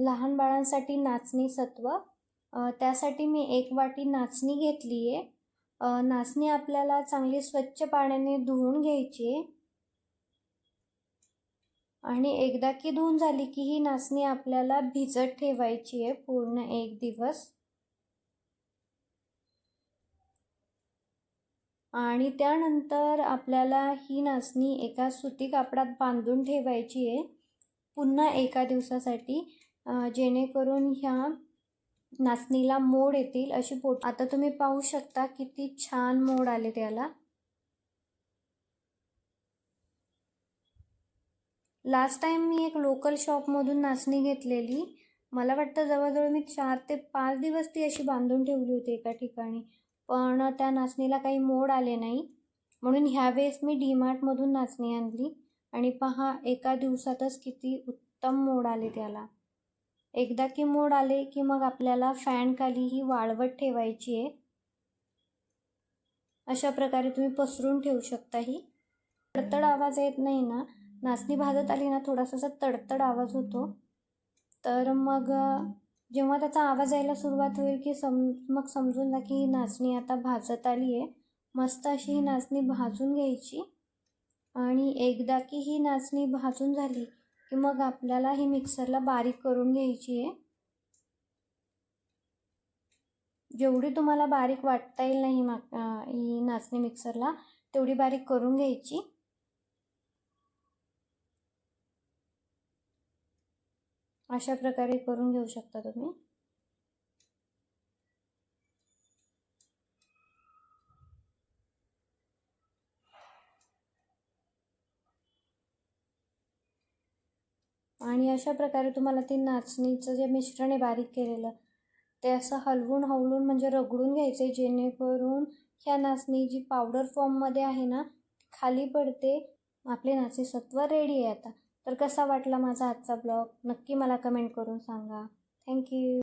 लहान बाळांसाठी नाचणी सत्व, त्यासाठी मी 1 वाटी नाचणी घेतली आहे। नाचणी आपल्याला चांगली स्वच्छ पाण्याने धुवून घ्यायची आहे आणि एकदा की धुवून झाली की ही नाचणी आपल्याला भिजत ठेवायची आहे पूर्ण 1 दिवस। आणि त्यानंतर आपल्याला ही नाचणी एका सुती कापडात बांधून ठेवायची आहे पुन्हा एका दिवसासाठी, जेणेकरून ह्या नाचणीला मोड येतील अशी आता तुम्ही पाहू शकता किती छान मोड आले त्याला। लास्ट टाइम मी एक लोकल शॉपमधून नाचणी घेतलेली, मला वाटतं जवळजवळ मी 4 ते 5 दिवस ती अशी बांधून ठेवली होती एका ठिकाणी, पण त्या नाचणीला काही मोड आले नाही। म्हणून ह्यावेळेस मी डीमार्टमधून नाचणी आणली आणि पहा एका दिवसातच किती उत्तम मोड आले त्याला। एकदा की मोड आले की मग आपल्याला फॅन खाली ही वाळवत ठेवायची आहे। अशा प्रकारे तुम्ही पसरून ठेवू शकता। ही तडतड आवाज येत नाही ना, नाचणी भाजत आली ना थोडासा तडतड आवाज होतो, तर मग जेव्हा त्याचा आवाज यायला सुरुवात होईल की मग समजून जा की ही नाचणी आता भाजत आली आहे। मस्त अशी ही नाचणी भाजून घ्यायची आणि एकदा की ही नाचणी भाजून झाली की मग आपल्याला ही मिक्सरला बारीक करून घ्यायची आहे। जेवढी तुम्हाला बारीक वाटता येईल ना ही नाचणी मिक्सरला तेवढी बारीक करून घ्यायची। अशा प्रकारे करून घेऊ शकता तुम्ही। आणि अशा प्रकारे तुम्हाला ती नाचणीचं जे मिश्रण आहे बारीक केलेलं ते असं हलवून म्हणजे रगडून घ्यायचे, जेणेकरून ह्या नाचणी जी पावडर फॉर्ममध्ये आहे ना खाली पडते। आपले नाचणी सत्व रेडी आहे आता। तर कसा वाटला माझा आजचा ब्लॉग नक्की मला कमेंट करून सांगा। थँक्यू।